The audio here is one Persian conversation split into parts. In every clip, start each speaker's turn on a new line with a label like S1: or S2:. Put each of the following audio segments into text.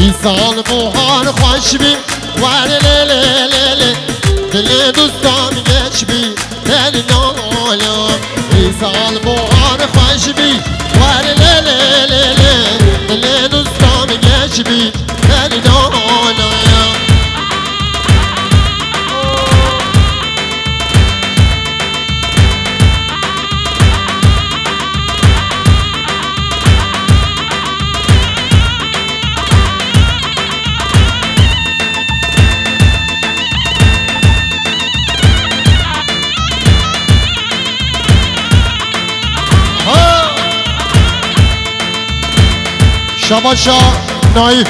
S1: سال بوهان خوش بی ور لیلی دل دوستام گش بی دل نالم ای سال بوهان خوش بی ور لیلی دل دوستام گش بی دل نالم شباشا نایف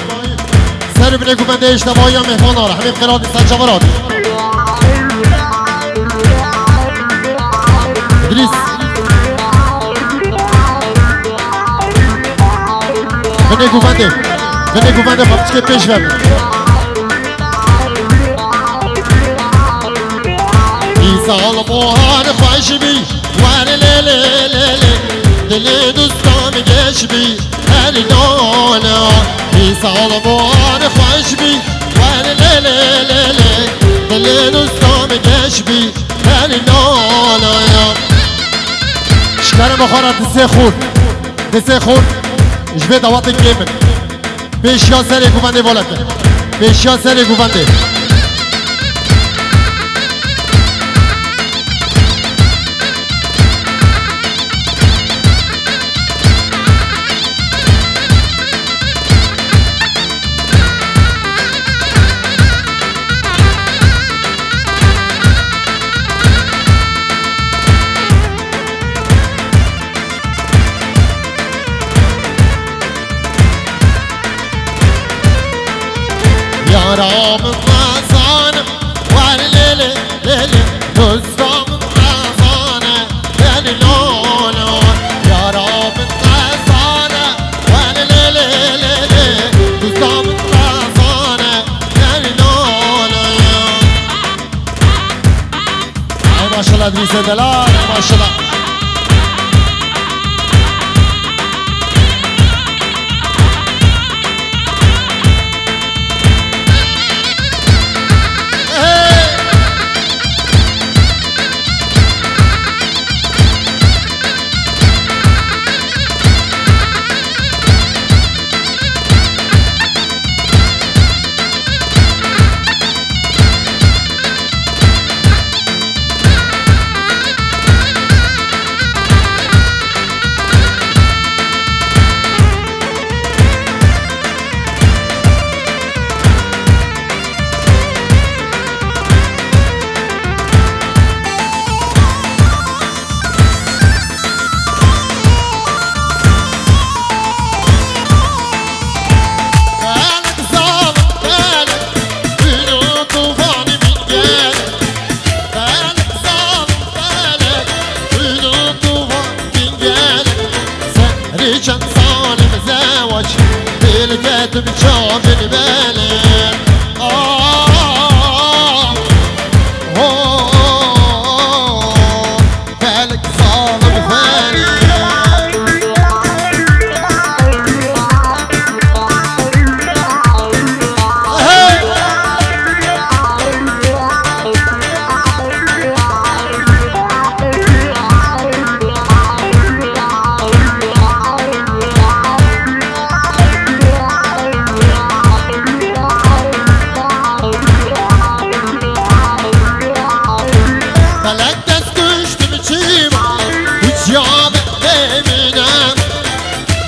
S1: سر بینه گوبنده اشتباهی هم مهمان آره همین قرار نیستن جوارات ادریس بینه گوبنده خواهد که پیش ببین ای سال بوهان خوش بی ور لیلی دل دوستام گش بی هر نانا ای سال بوهان خوش بی ور لیلی دل دوستام گش بی هر نانا شکر بخورد دسته خورد جبه دوات گیمن بشیا سر گوبنده والده بشیا سر گوبنده یارام مزانم ور لیلی دوستام مزانم دل نانا یارام مزانم ور لیلی دوستام مزانم دل نانا ای ماشالله ادریس دلال ماشالله چند سالم زواج دل کتم چاول بله فلک ظالم فلی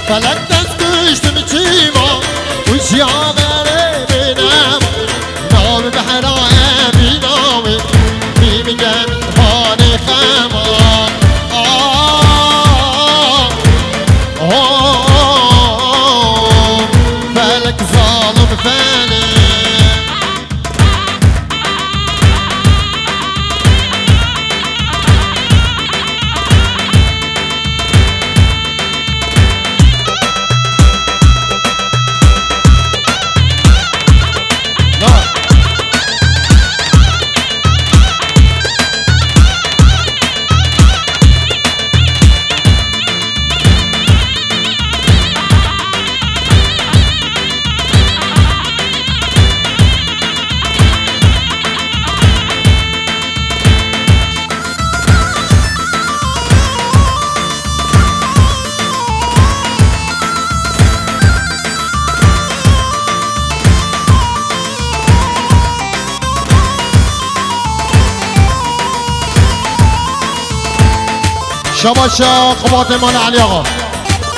S1: فلک دست کشتم چیما و یا بینم نام به هرای بینامی میگم فان خما فلک ظالم فلک شباشا قبات مال علی آقا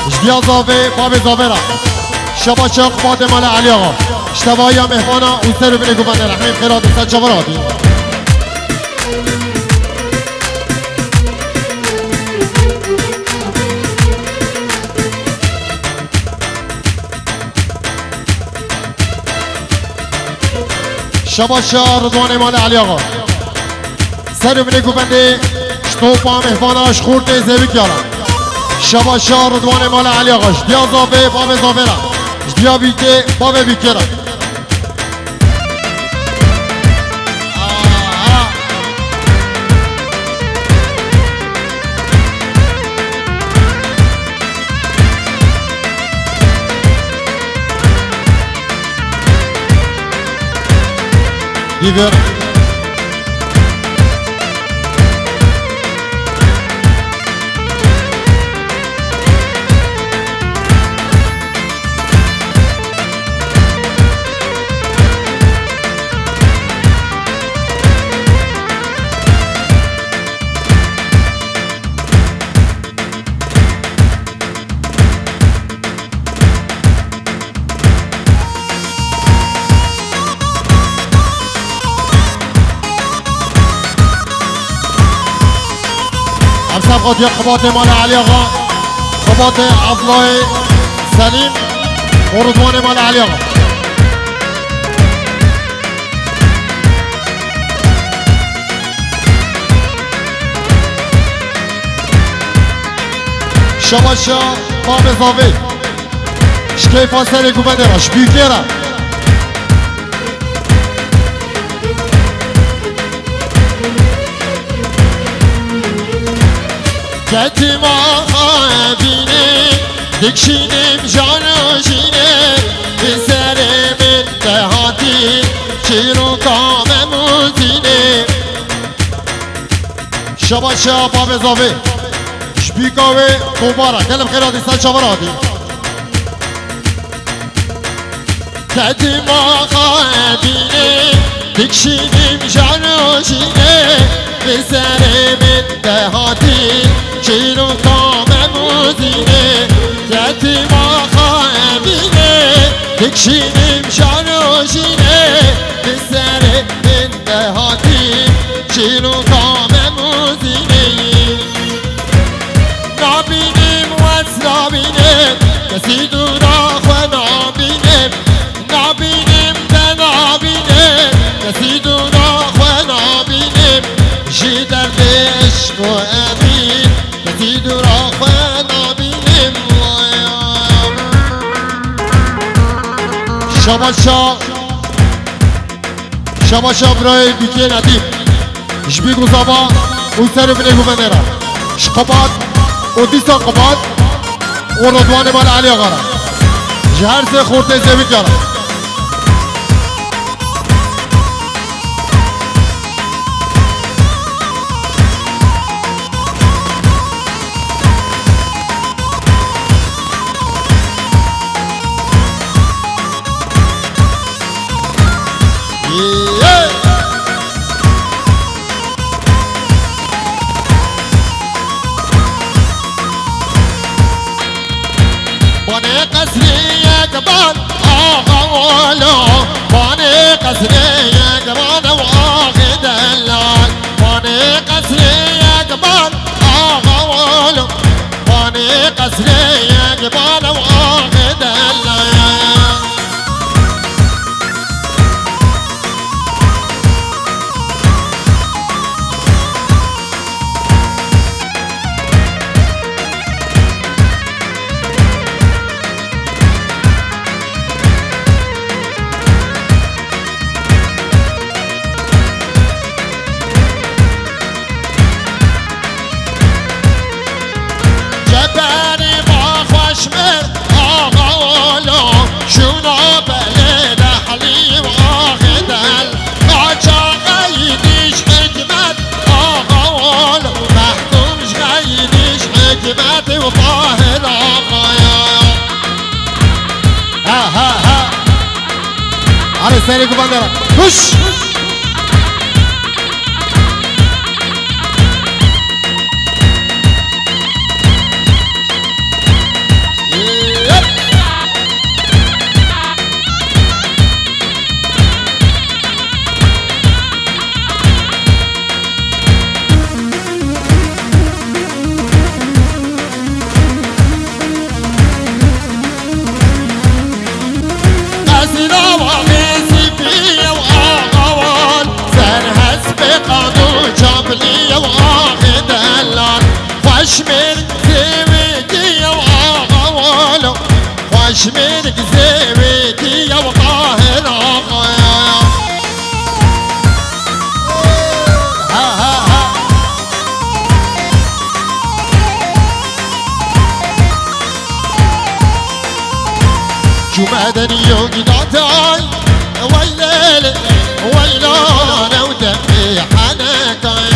S1: جدیا زاوه باب زاوه را شباشا قبات مال علی آقا اشتباهی هم مهمانا اون سر رو بینه گوبنده رحمیم خیرات سر چاور آدی شباشا رضوان مال علی آقا سر رو بینه گوبنده شتوپا مهماناش خورده زیبی کیارم شباشا رضوان مال علی آقا جدیا زاوه باب زاوه را جدیا بیته باب بیکه را دیگر صفقات یا خبات مال علی آقا خبات عبدالله سلیم و رضوان مال علی آقا شباشا باب زاوه شکیفا سر گوبنده راش بیکه را کتی ما خوابینه دکشینیم جانوشینه به سر من دهاتی چیرو کام موزینه شباشا باب زاوه شبیکاوه مبارا کلم خیراتی سن شبرادی کتی ما خوابینه دکشینیم جانوشینه به سر من دهاتی چیرو کام موزینه کتی ما خوابینه دکشینیم شانوشینه به سر من دهاتی چیرو کام موزینه نابینیم و نابینیم کسی دورا خو نابینیم نابینیم ده نابینیم کسی دورا خو نابینیم جی درد عشق و امین کسی دورا خو نابینیم شباشا برای بیکه ندیم جبی گوزابا اون سر بینه گوبنده را شقبات و دیسا قبات و رضوان مال علی آقا را جهر سه خورده زیبی کرا بانه قصری یکبان آقا ولو بانه قصری یکبان واقع دلال بانه قصری یکبان آقا ولو بانه قصری یکبان واقع دلال سری کو بندر خوش ويلا وغيسي فيا وآغوال سرهس بقانون جابلي وآخد اللان خوش من زيويتي وآغوال خوش من زيويتي وقاهر آغايا شو مدني يومي نعتاي ويلالي ويلانا ودمي حنكاي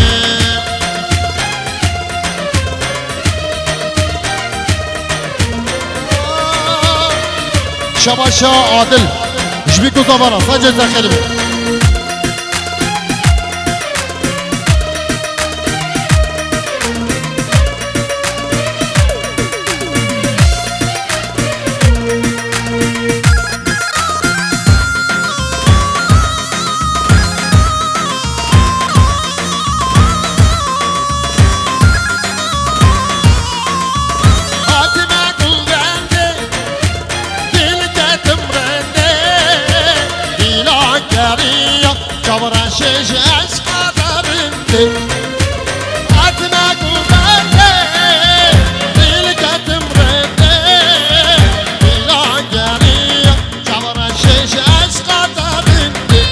S1: شباشا عادل جبيكو زبارة سجل داخلي جبران شيش عشق قرنتي عتنا قبنتي ديلك تمرنتي بلا قرية جبران شيش عشق قرنتي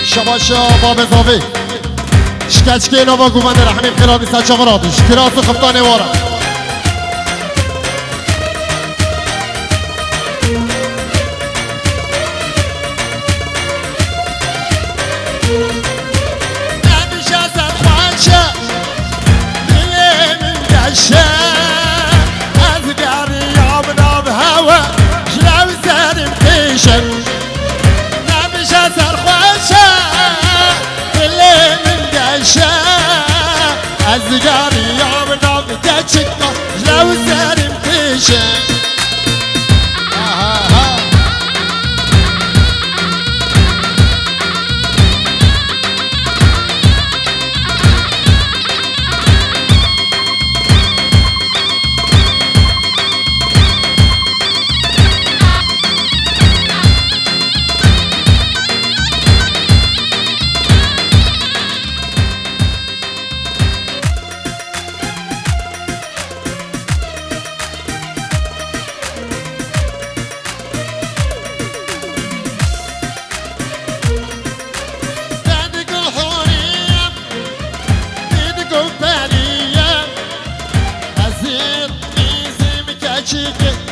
S1: شباشا باب زاوی شکچکی نوا گووند رحمی خیرادی سچا غرادش کراس خفتانه وارا نمیشه سرخوانشه دلی من گشه از گریاب ناب هوا جلو سرم پیشه نمیشه سرخوانشه الزقاري يوم نوم تشكنا لو سالم تشك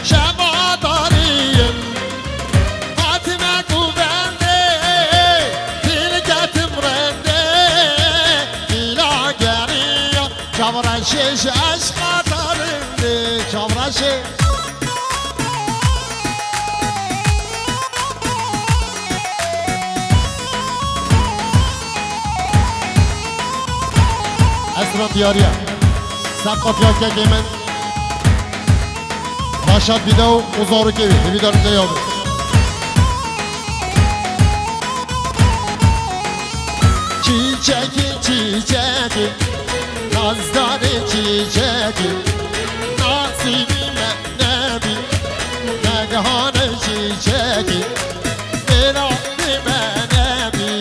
S1: شما داریم فاطمه گوونده دیلگتم رنده دیلا گریه جبرشش عشق دارنده جبرشش اسرا دیاریه سبقا پیاکه که من باشد بیده و اوزارو که بید بیدارم دیابه چیچکی چیچکی نازداری چیچکی ناصیبی من نبی نگهان چیچکی مرادی من نبی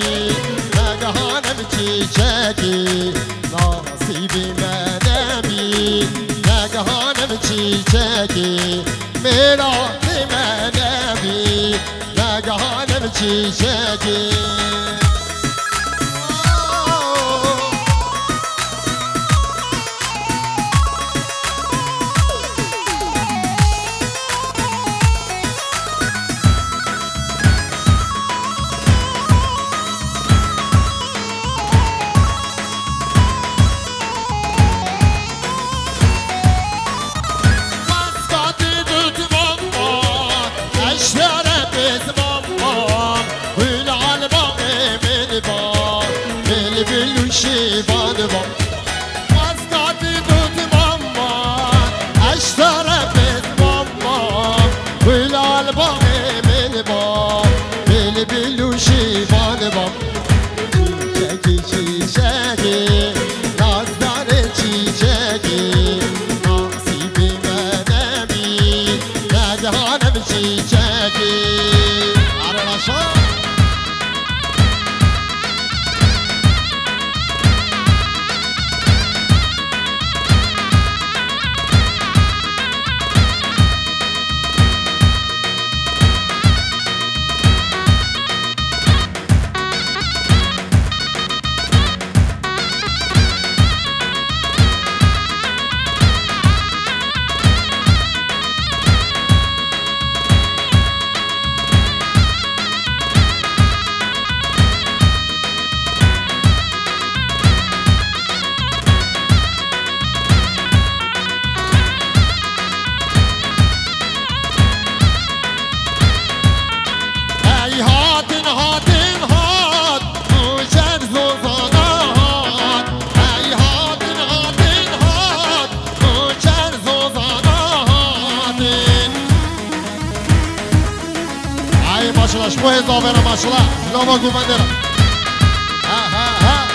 S1: نگهانم چیچکی ناصیبی من نبی نگهانم چیچکی مرادی من نبی نگهانم چیچکی Bili bilu şivanı bam, çeki خواه زاوره ماشالله لاما گوبنده را ها ها ها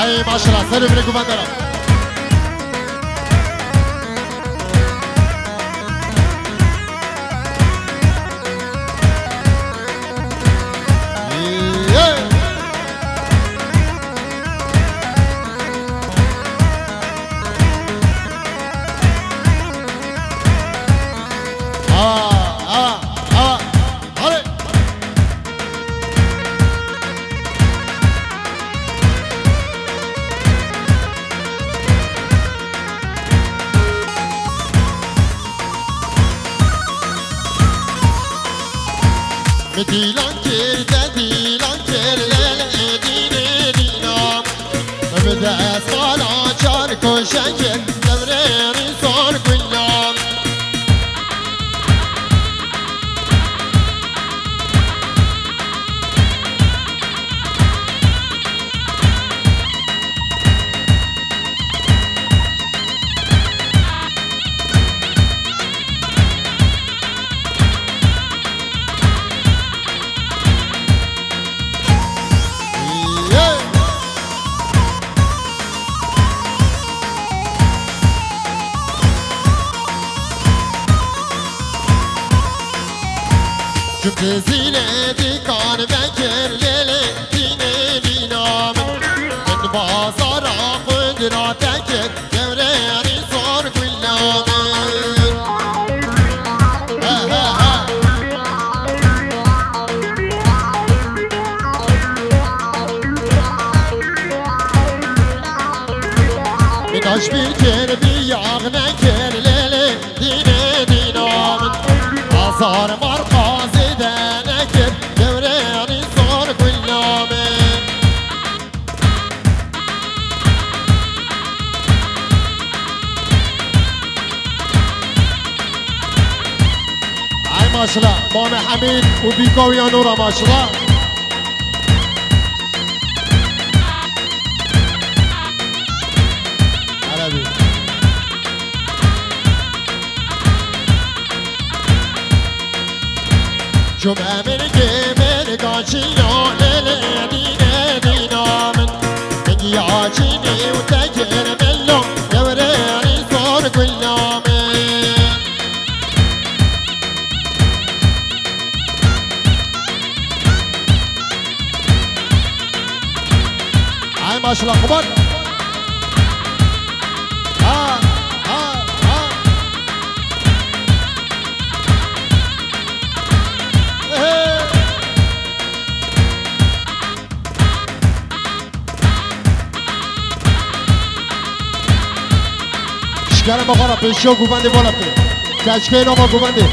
S1: Ay maşallah sen ömrüne kumandara. دیلان کرده دیلان کرده دینه دینام بده اسقالا چار کشنگ دبره ریسان کنام Çünkü zile dikan bekir lele dine dinamın Ben bazara kudrat ekir devreni zor kullamın Ha ha ha Minaş bir kere bir yağına ker lele dine dinamın Azar marka zedene devreni zor kullamın Ay maşallah Mame Hamid و بیکاوی نورا maşallah عربی Cuma melike melikaçı ya lele dine dinamın Peki ya çini utekere mellom devreni zor kullamın Ay maşallah kubar Ha ha ha Şikerim bakara peşiyor güvendi balatı Kaçkeyin ama güvendi